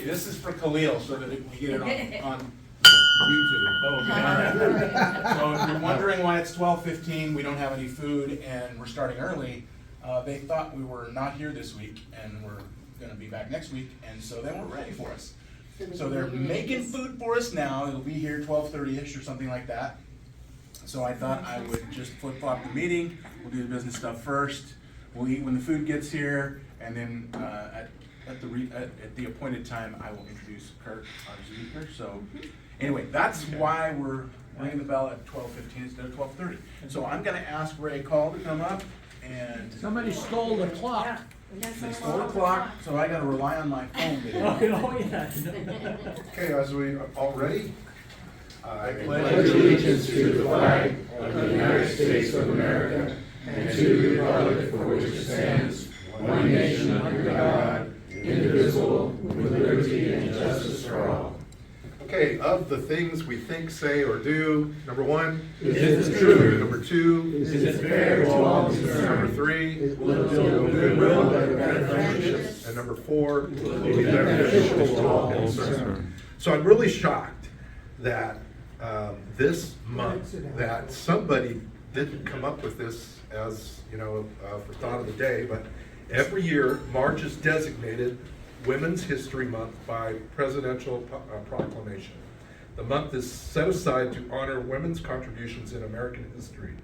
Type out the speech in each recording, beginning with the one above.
Okay, this is for Khalil, so that we get it on YouTube. Oh, okay. So if you're wondering why it's 12:15, we don't have any food, and we're starting early, they thought we were not here this week, and we're gonna be back next week, and so they weren't ready for us. So they're making food for us now. It'll be here 12:30-ish or something like that. So I thought I would just flip-flop the meeting. We'll do the business stuff first. We'll eat when the food gets here, and then at the appointed time, I will introduce Kirk, our speaker. So anyway, that's why we're ringing the bell at 12:15 instead of 12:30. So I'm gonna ask Ray Call to come up, and Somebody stole the clock. they stole the clock, so I gotta rely on my phone video. Oh, yeah. Okay, as we all ready? I pledge allegiance to the flag of the United States of America and to the republic for which it stands, one nation under God, indivisible, with liberty and justice for all. Okay, of the things we think, say, or do, number one, Is it true? Number two, Is it fair to all concerned? number three, Will it build goodwill and better friendships? and number four, Will it be beneficial to all concerned? So I'm really shocked that this month, that somebody didn't come up with this as, for thought of the day, but every year, March is designated Women's History Month by presidential proclamation. The month is set aside to honor women's contributions in American history.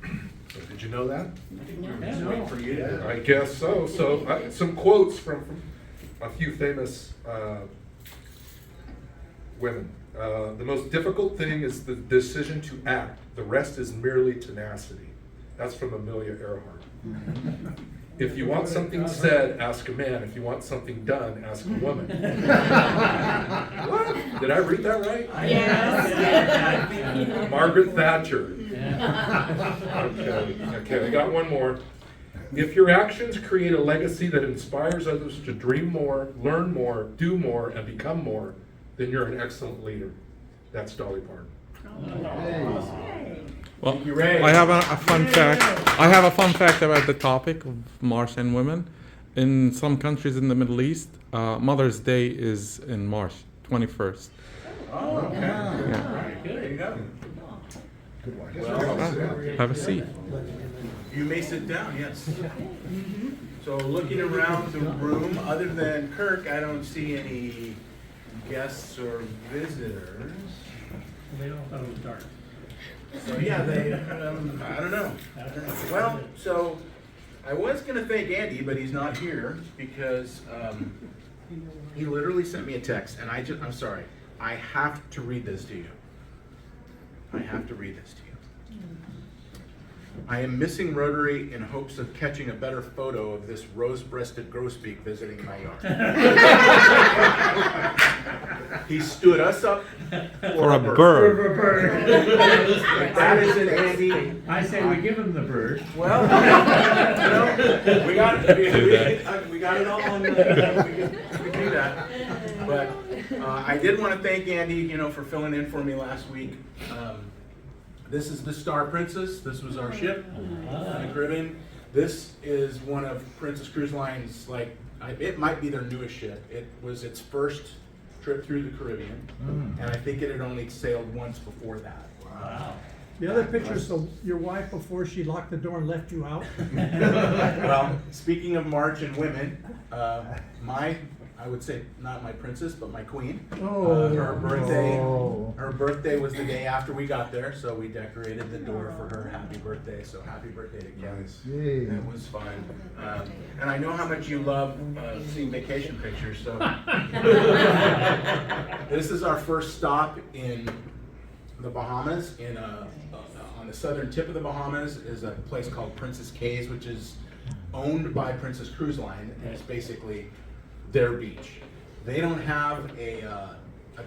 So did you know that? Just wait for you to. I guess so. So some quotes from a few famous women. The most difficult thing is the decision to act. The rest is merely tenacity. That's from Amelia Earhart. If you want something said, ask a man. If you want something done, ask a woman. What? Did I read that right? Yes. Margaret Thatcher. Okay, I got one more. If your actions create a legacy that inspires others to dream more, learn more, do more, and become more, then you're an excellent leader. That's Dolly Parton. Well, You, Ray. I have a fun fact. I have a fun fact about the topic of March and women. In some countries in the Middle East, Mother's Day is in March 21st. Oh, okay. Yeah. There you go. Good one. Well, Have a seat. you may sit down, yes. So looking around the room, other than Kirk, I don't see any guests or visitors. They all thought it was dark. So yeah, I don't know. Well, so I was gonna thank Andy, but he's not here because he literally sent me a text, and I'm sorry, I have to read this to you. I have to read this to you. I am missing Rotary in hopes of catching a better photo of this rose-breasted grosbeak visiting my yard. He stood us up For a bird. That is an Andy. I say we give him the bird. Well, we got it all on the, we can do that. But I did want to thank Andy, for filling in for me last week. This is the Star Princess. This was our ship in the Caribbean. This is one of Princess Cruise Line's, it might be their newest ship. It was its first trip through the Caribbean, and I think it had only sailed once before that. Wow. The other picture's your wife before she locked the door and left you out. Well, speaking of March and women, I would say not my princess, but my queen. Her birthday was the day after we got there, so we decorated the door for her happy birthday. So happy birthday to Kim. Nice. It was fun. And I know how much you love seeing vacation pictures, so. This is our first stop in the Bahamas. On the southern tip of the Bahamas is a place called Princess Cays, which is owned by Princess Cruise Line, and it's basically their beach. They don't have a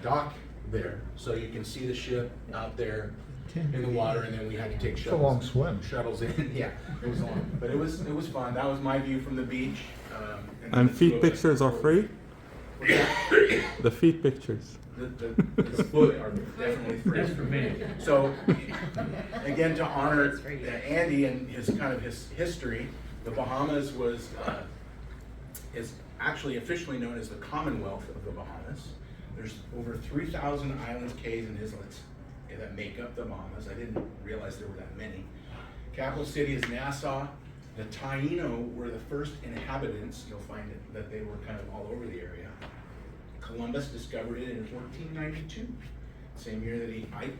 dock there, so you can see the ship out there in the water, and then we had to take shuttles. a long swim. Shuttles in, yeah, it was long, but it was fun. That was my view from the beach. And feet pictures are free? What's that? The feet pictures. The foot are definitely free. That's for me. So, again, to honor Andy and his history, the Bahamas was is actually officially known as the Commonwealth of the Bahamas. There's over 3,000 islands, cays, and islets that make up the Bahamas. I didn't realize there were that many. Capital city is Nassau. The Taino were the first inhabitants. You'll find that they were kind of all over the area. Columbus discovered it in 1492. Same year that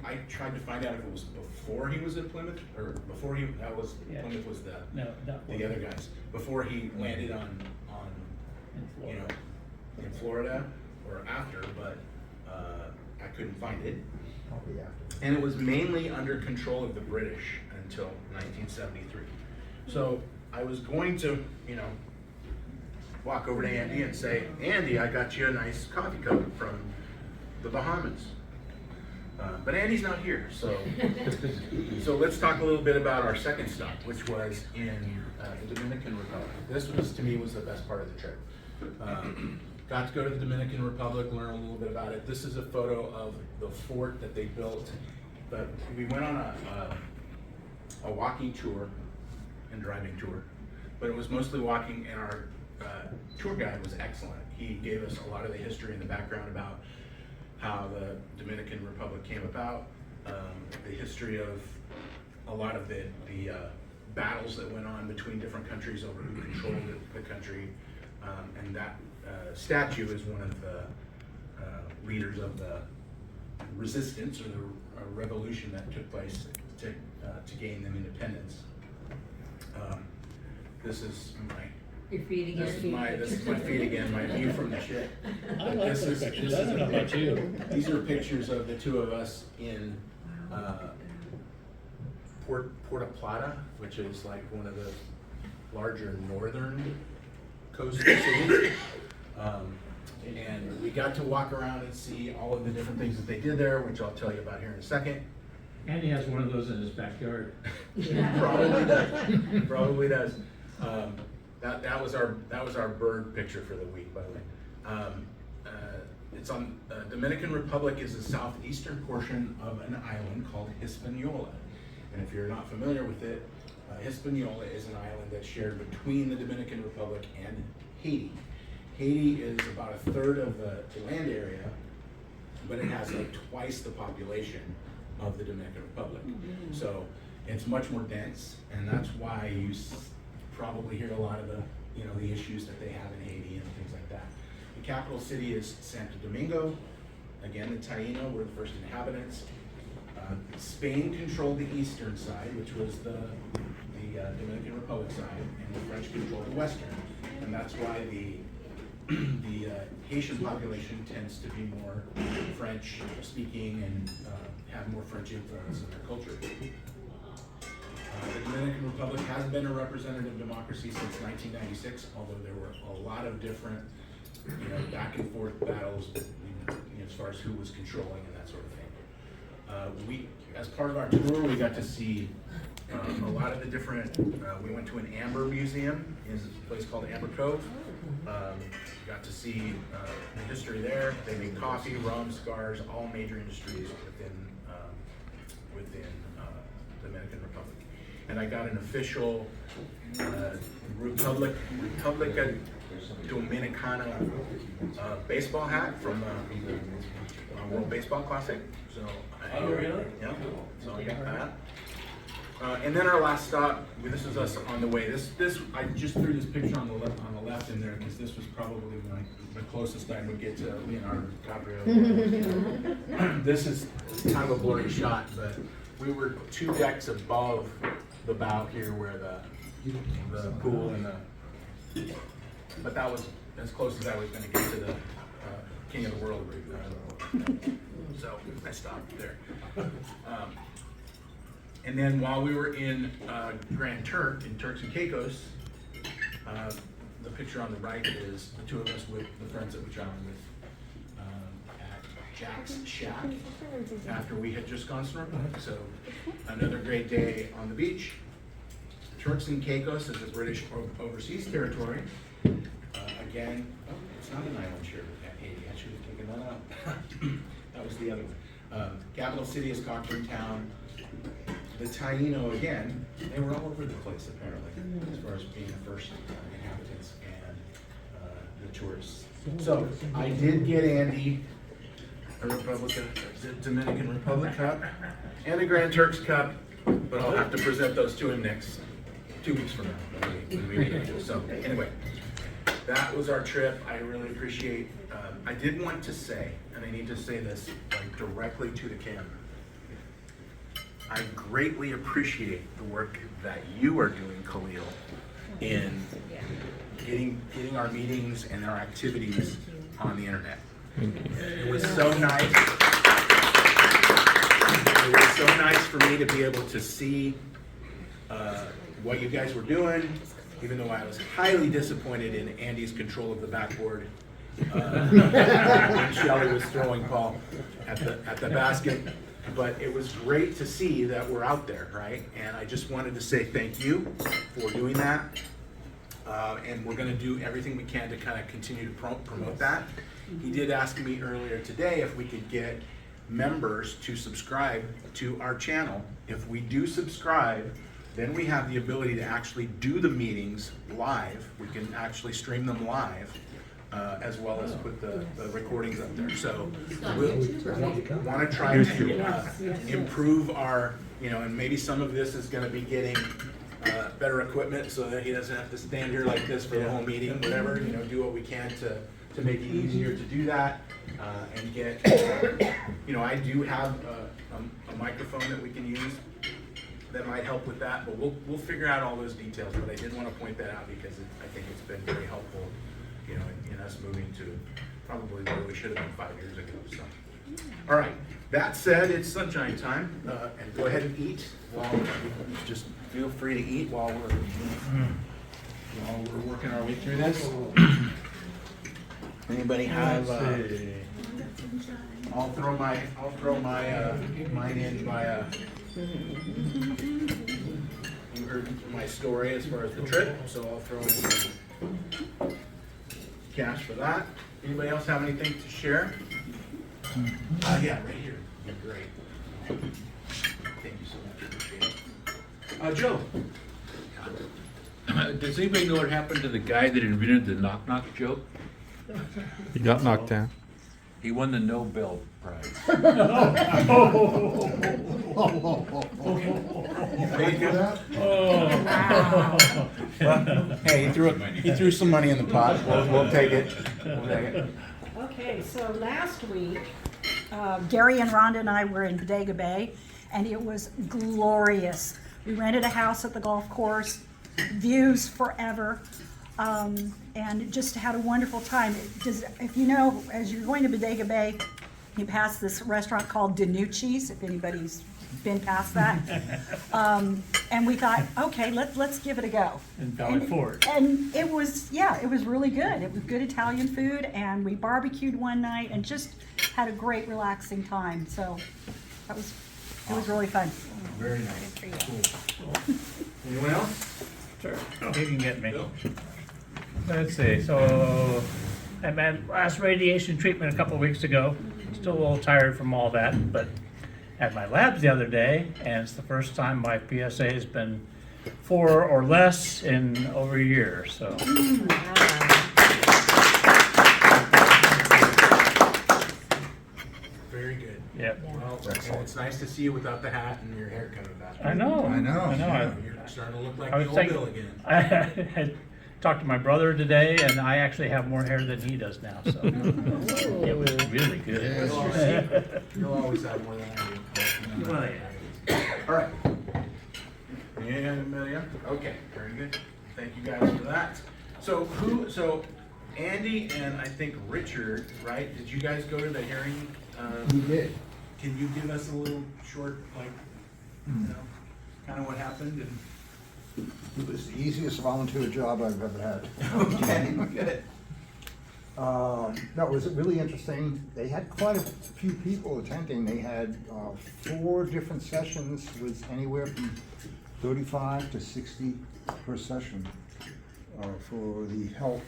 I tried to find out if it was before he was at Plymouth, or before he, Yeah. Plymouth was the Not other guys. Before he landed on in you Florida. know, in Florida, or after, but I couldn't find it. And it was mainly under control of the British until 1973. So I was going to, walk over to Andy and say, Andy, I got you a nice coffee cup from the Bahamas. But Andy's not here, so let's talk a little bit about our second stop, which was in the Dominican Republic. This was, to me, was the best part of the trip. Got to go to the Dominican Republic, learn a little bit about it. This is a photo of the fort that they built. But we went on a walking tour and driving tour, but it was mostly walking, and our tour guide was excellent. He gave us a lot of the history and the background about how the Dominican Republic came about, the history of a lot of the battles that went on between different countries over who controlled the country, and that statue is one of the leaders of the resistance, or the revolution that took place to gain them independence. This is my Your feet again. this is my feet again, my view from the ship. I like This those is- pictures. this I is don't a know about picture- you. These are pictures of the two of us in Puerto Plata, which is like one of the larger northern coastal cities. And we got to walk around and see all of the different things that they did there, which I'll tell you about here in a second. Andy has one of those in his backyard. Probably does. Probably does. That was our bird picture for the week, by the way. It's on Dominican Republic is the southeastern portion of an island called Hispaniola, and if you're not familiar with it, Hispaniola is an island that's shared between the Dominican Republic and Haiti. Haiti is about a third of the land area, but it has like twice the population of the Dominican Republic. So it's much more dense, and that's why you probably hear a lot of the issues that they have in Haiti and things like that. The capital city is Santo Domingo. Again, the Taino were the first inhabitants. Spain controlled the eastern side, which was the Dominican Republic side, and the French controlled the western. And that's why the Haitian population tends to be more French speaking and have more French influence in their culture. The Dominican Republic has been a representative democracy since 1996, although there were a lot of different, back and forth battles, as far as who was controlling and that sort of thing. As part of our tour, we got to see a lot of the different. We went to an amber museum in a place called Amber Cove. Got to see the history there. They make coffee, rum, cigars, all major industries within Dominican Republic. And I got an official Republica Dominicana baseball hat from the World Baseball Classic. So, really? Yeah. So I got that. And then our last stop. This was us on the way. This I just threw this picture on the left in there because this was probably the closest I would get to Leonardo DiCaprio. This is kind of a blurry shot, but we were 2 decks above the bow here where the pool and but that was as close as I was going to get to the King of the World. So I stopped there. And then while we were in Grand Turk, in Turks and Caicos, the picture on the right is the two of us with the friends that we traveled with at Jack's Shack after we had just gone snorkeling. So another great day on the beach. Turks and Caicos is the British overseas territory. Again, it's not an island share with Haiti. I should have taken that out. That was the other one. Capital city is Stockton town. The Taino, again, they were all over the place apparently, as far as being the first inhabitants, and tours. So I did get Andy a Dominican Republic Cup and a Grand Turks Cup, but I'll have to present those to him 2 weeks from now. when we meet. So anyway, that was our trip. I really appreciate. I did want to say, and I need to say this like directly to the camera. I greatly appreciate the work that you are doing, Khalil, in getting our meetings and our activities on the internet. It was so nice. It was so nice for me to be able to see what you guys were doing, even though I was highly disappointed in Andy's control of the backboard when Shelly was throwing Paul at the basket. But it was great to see that we're out there, right? And I just wanted to say thank you for doing that. And we're going to do everything we can to kind of continue to promote that. He did ask me earlier today if we could get members to subscribe to our channel. If we do subscribe, then we have the ability to actually do the meetings live. We can actually stream them live, as well as put the recordings up there. So we'll want to try to improve our, and maybe some of this is going to be getting better equipment so that he doesn't have to stand here like this for the whole meeting, whatever, do what we can to make it easier to do that, and get, I do have a microphone that we can use that might help with that, but we'll figure out all those details. But I did want to point that out because I think it's been very helpful, in us moving to probably where we should have been 5 years ago. So, all right. That said, it's sunshine time, and go ahead and eat. Just feel free to eat while we're working our way through this. Anybody have? I'll throw my mine in by. You heard my story as far as the trip, so I'll throw in some cash for that. Anybody else have anything to share? Yeah, right here. You're great. Thank you so much. Appreciate it. Joe. Does anybody know what happened to the guy that invented the knock-knock joke? He got knocked down. He won the Nobel Prize. Well, hey, he threw some money in the pot. We'll take it. Okay, so last week, Gary and Rhonda and I were in Bodega Bay, and it was glorious. We rented a house at the golf course, views forever, and just had a wonderful time. If you know, as you're going to Bodega Bay, you pass this restaurant called Danucci's, if anybody's been past that. And we thought, okay, let's give it a go. In Valley Forge. And it was really good. It was good Italian food, and we barbecued one night and just had a great relaxing time. So it was really fun. Very nice. Cool. Anyone else? Sure, you can get me. Let's see, so I had last radiation treatment a couple of weeks ago. Still a little tired from all that, but had my labs the other day, and it's the first time my PSA has been 4 or less in over a year, so. Very good. Yep. Well, it's nice to see you without the hat and your hair coming back. I know. You're starting to look like I the was old Bill again. I had talked to my brother today, and I actually have more hair than he does now, so it was really good. You'll always have more than I do. Well, yeah. All right. Anybody else? Okay, very good. Thank you guys for that. So Andy and I think Richard, right? Did you guys go to the hearing? We did. Can you give us a little short, kind of what happened? And It was the easiest volunteer job I've ever had. okay, good. No, it was really interesting. They had quite a few people attending. They had 4 different sessions with anywhere from 35 to 60 per session for the health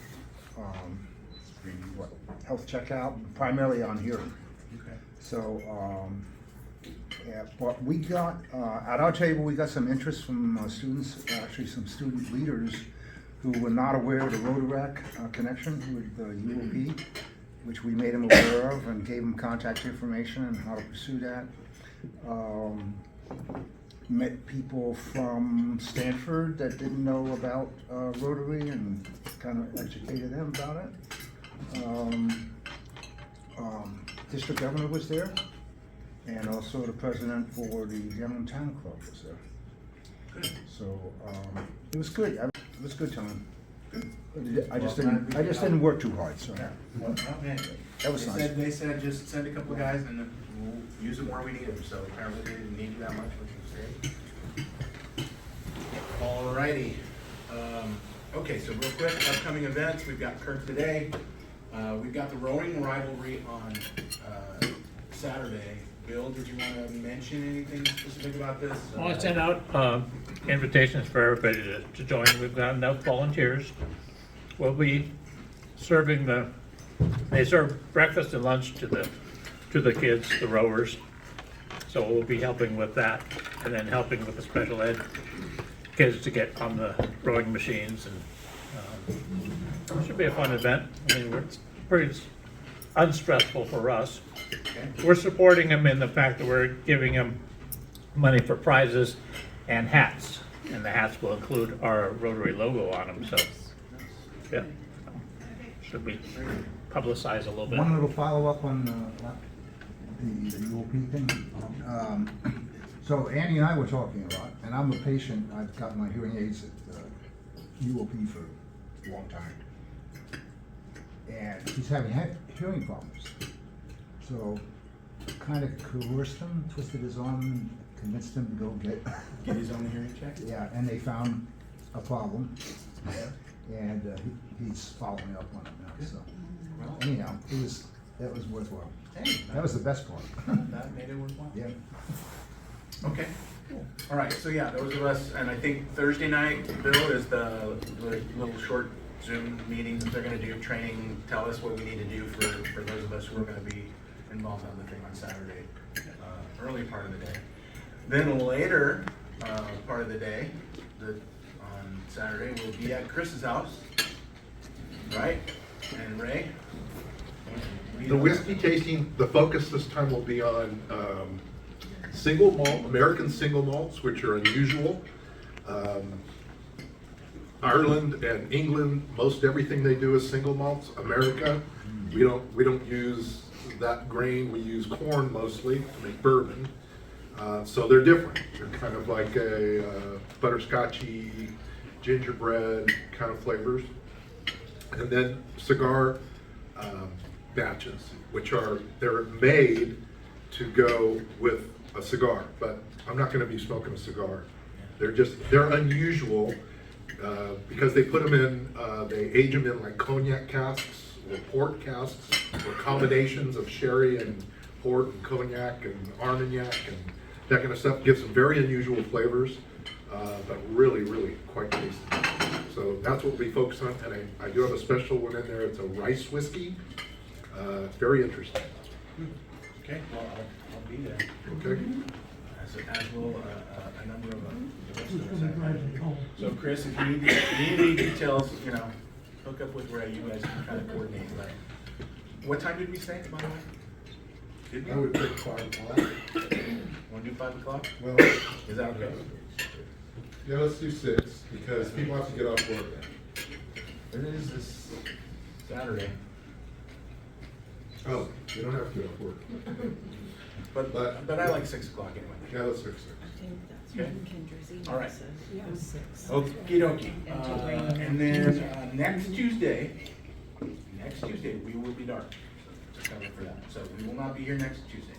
health checkout, primarily on hearing. Okay. So, yeah, but we got, at our table, we got some interest from students, actually some student leaders who were not aware of the Rotaract connection with the UOP, which we made them aware of and gave them contact information and how to pursue that. Met people from Stanford that didn't know about Rotary and kind of educated them about it. District governor was there, and also the president for the General Town Club was there. So it was good. It was a good time. I just didn't work too hard. So Well, man, that was nice. They said just send a couple of guys and we'll use them where we need them, so apparently they didn't need you that much, which is great. Alrighty, okay, so real quick, upcoming events, we've got Kirk today. We've got the rowing rivalry on Saturday. Bill, did you want to mention anything specific about this? Well, I sent out invitations for everybody to join. We've got enough volunteers. We'll be serving they serve breakfast and lunch to the kids, the rowers. So we'll be helping with that, and then helping with the special ed kids to get on the rowing machines, and it should be a fun event. I mean, it's pretty unstressful for us. Okay. We're supporting them in the fact that we're giving them money for prizes and hats, and the hats will include our Rotary logo on them, so, yeah. Should be publicized a little bit. One little follow-up on the UOP thing. So Andy and I were talking a lot, and I'm a patient. I've got my hearing aids at UOP for a long time. And he's having hearing problems. So kind of coerced him, twisted his arm, convinced him to go Get his own hearing check? Yeah, and they found a problem. And he's following up on it now, so. Well, Anyhow, that was worthwhile. hey, That was the best part. that made it worthwhile. Yeah. Okay, cool. All right, so yeah, those of us, and I think Thursday night, Bill, is the little short Zoom meeting that they're gonna do, training, tell us what we need to do for those of us who are gonna be involved on the thing on Saturday, early part of the day. Then later, part of the day, on Saturday, we'll be at Chris's house, right? And Ray? The whiskey tasting, the focus this time will be on single malt, American single malts, which are unusual. Ireland and England, most everything they do is single malts. America, we don't use that grain. We use corn mostly to make bourbon. So they're different. They're kind of like a butterscotchy, gingerbread kind of flavors. And then cigar batches, which they're made to go with a cigar, but I'm not gonna be smoking a cigar. They're unusual because they put them in, they age them in like cognac casks or port casks or combinations of sherry and port and cognac and armagnac and that kind of stuff. Gives them very unusual flavors, but really, really quite tasty. So that's what we focus on, and I do have a special one in there. It's a rice whiskey. Very interesting. Okay, well, I'll be there. Okay. As will a number of the rest of us. So Chris, if you need any details, hook up with Ray, you guys can kind of coordinate. But what time did we say, by the way? Did we? I would pick 5 o'clock. Want to do 5 o'clock? Well, Is that okay? yeah, let's do 6 because people have to get off work. It is this Saturday. Oh, you don't have to get off work. But I like 6 o'clock anyway. Yeah, let's fix it. Okay. All right. Okie dokie. And then next Tuesday, we will be dark. So cover for that. So we will not be here next Tuesday.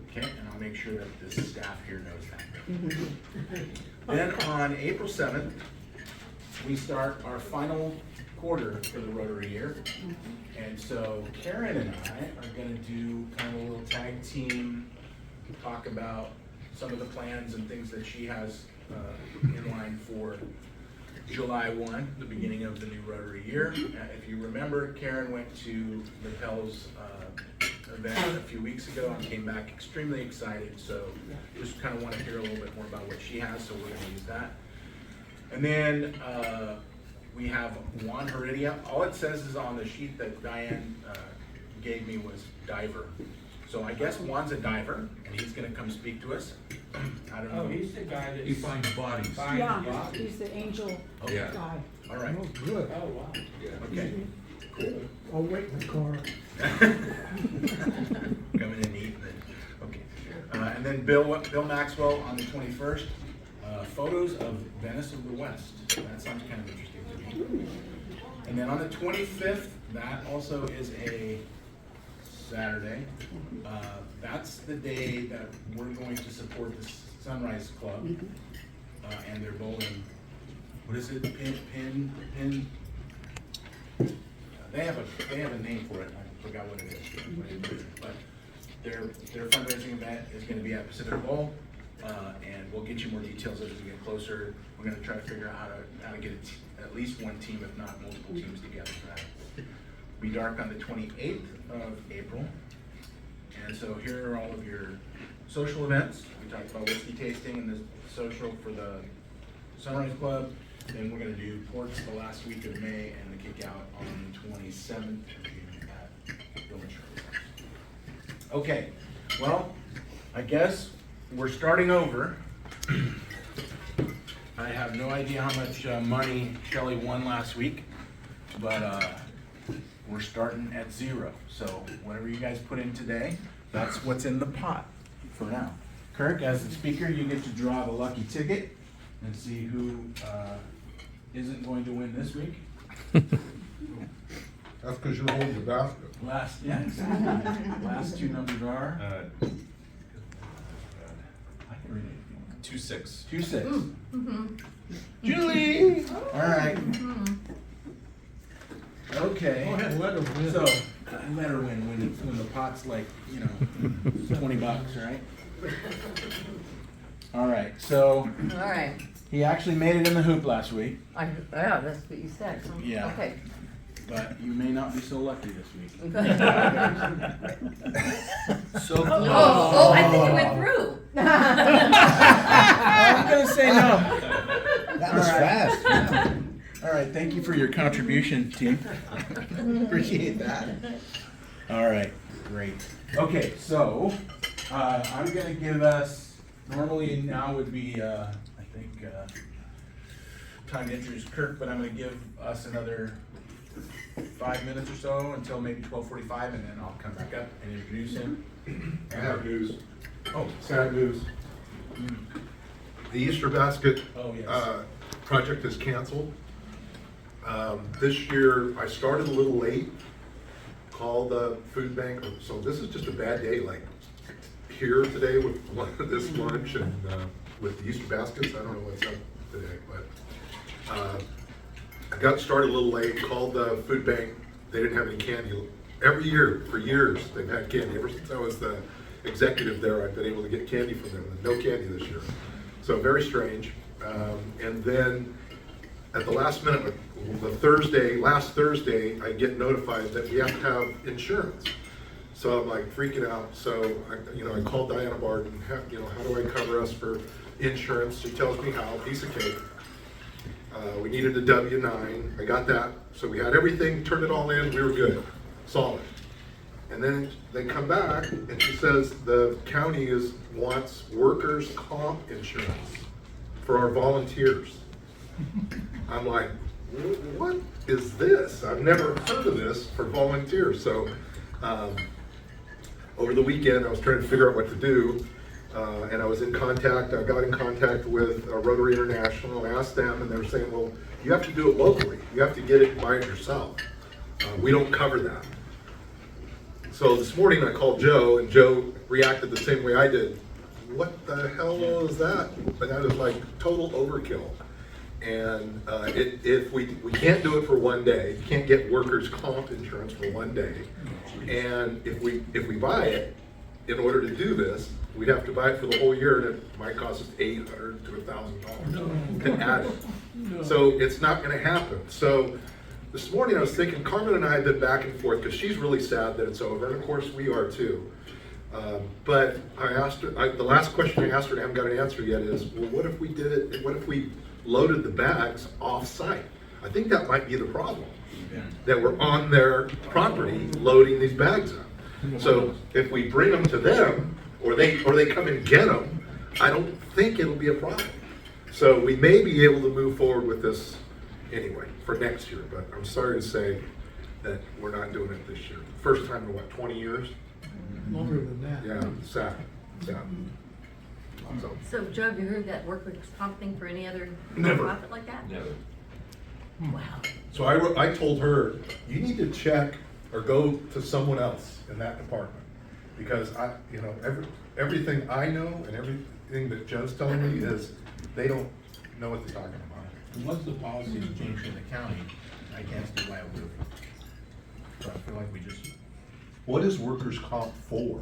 Okay, and I'll make sure that the staff here knows that. Then on April 7th, we start our final quarter for the Rotary year. And so Karen and I are gonna do kind of a little tag team, talk about some of the plans and things that she has in line for July 1, the beginning of the new Rotary year. If you remember, Karen went to the Pell's event a few weeks ago and came back extremely excited. So just kind of want to hear a little bit more about what she has, so we're gonna use that. And then we have Juan Heredia. All it says is on the sheet that Diane gave me was diver. So I guess Juan's a diver, and he's gonna come speak to us. I don't know. Oh, he's the guy that. He finds bodies. Yeah, he's the angel Yeah. guy. All right, Oh, good. Oh, wow. okay. I'll wait in the car. Coming in neat, okay. And then Bill Maxwell on the 21st, photos of Venice of the West. That sounds kind of interesting to me. And then on the 25th, that also is a Saturday. That's the day that we're going to support the Sunrise Club and their bowling. What is it? Pin. They have a name for it. I forgot what it is. But their fundraising event is going to be at Pacific Bowl, and we'll get you more details as we get closer. We're going to try to figure out how to get at least one team, if not multiple teams, together for that. Be dark on the 28th of April, and so here are all of your social events. We talked about whiskey tasting and the social for the Sunrise Club. Then we're going to do ports the last week of May and the kick out on the 27th of June at Bill and Shirley's house. Okay, well, I guess we're starting over. I have no idea how much money Shelley won last week, but we're starting at zero. So whatever you guys put in today, that's what's in the pot for now. Kirk, as the speaker, you get to draw the lucky ticket and see who isn't going to win this week. That's because you're holding the basket. Yeah, exactly. Last two numbers are. I can read it. 2-6. 2-6. Julie. All right. Okay. Go ahead, let her win. So let her win when the pot's like, $20, right? All right. So All right. he actually made it in the hoop last week, Yeah, that's what you said. Yeah. Okay. but you may not be so lucky this week. So Oh, I think it went through. I'm gonna say no. That was fast. All right, thank you for your contribution, team. Appreciate that. All right, great. Okay, so I'm gonna give us, normally now would be, I think, time to introduce Kirk, but I'm gonna give us another 5 minutes or so until maybe 12:45, and then I'll come back up and introduce him. I have news. Oh, Sad news. The Easter basket Oh, yes. project is canceled. This year, I started a little late, called the food bank, so this is just a bad day, like here today with this lunch and with the Easter baskets. I don't know what's up today, but I got started a little late, called the food bank. They didn't have any candy. Every year, for years, they've had candy. Ever since I was the executive there, I've been able to get candy from them, and no candy this year. So very strange. And then at the last minute, last Thursday, I get notified that we have to have insurance. So I'm like freaking out. So I called Diana Barton. How do I cover us for insurance? She tells me how. Piece of cake. We needed a W-9. I got that. So we had everything. Turned it all in. We were good. Solid. And then they come back and she says the county wants workers' comp insurance for our volunteers. I'm like, what is this? I've never heard of this for volunteers. So over the weekend, I was trying to figure out what to do. And I got in contact with Rotary International, and asked them, and they were saying, well, you have to do it locally. You have to get it by yourself. We don't cover that. So this morning I called Joe, and Joe reacted the same way I did. What the hell is that? But that is like total overkill. And if we can't do it for one day, you can't get workers' comp insurance for one day. And if we buy it, in order to do this, we'd have to buy it for the whole year, and it might cost us $800 to $1,000 to add it. So it's not going to happen. So this morning I was thinking, Carmen and I have been back and forth because she's really sad that it's over, and of course we are too. But I asked her, the last question I asked her, and I haven't got an answer yet, is, well, what if we did it? What if we loaded the bags off-site? I think that might be the problem, that we're on their property loading these bags up. So if we bring them to them, or they come and get them, I don't think it'll be a problem. So we may be able to move forward with this anyway for next year, but I'm sorry to say that we're not doing it this year. First time in what, 20 years? Longer than that. Yeah, sad. So Joe, have you heard that workers' comp thing for any other Never. nonprofit like that? Never. Wow. So I told her, you need to check or go to someone else in that department. Because everything I know and everything that Joe's telling me is, they don't know what they're talking about. Once the policy is changed in the county, I can't see why it would. So I feel like we just. What is workers' comp for?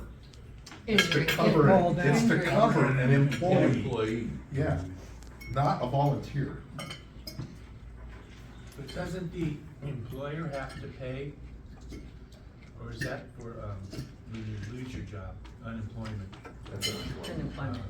It's to Injury. cover, Fall down. it's to cover an employee. Employee. Yeah, not a volunteer. But doesn't the employer have to pay? Or is that for, when you lose your job, unemployment? That's Unemployment.